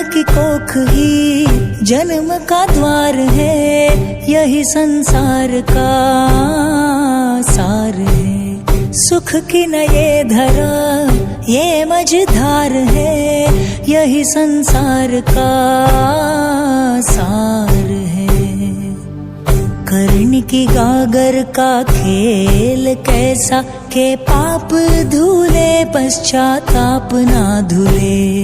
की कोख ही जन्म का द्वार है, यही संसार का सार है। सुख की न ये धरा ये मझधार है, यही संसार का सार है। कर्ण की गागर का खेल कैसा, के पाप धुले पश्चाताप ना धुले।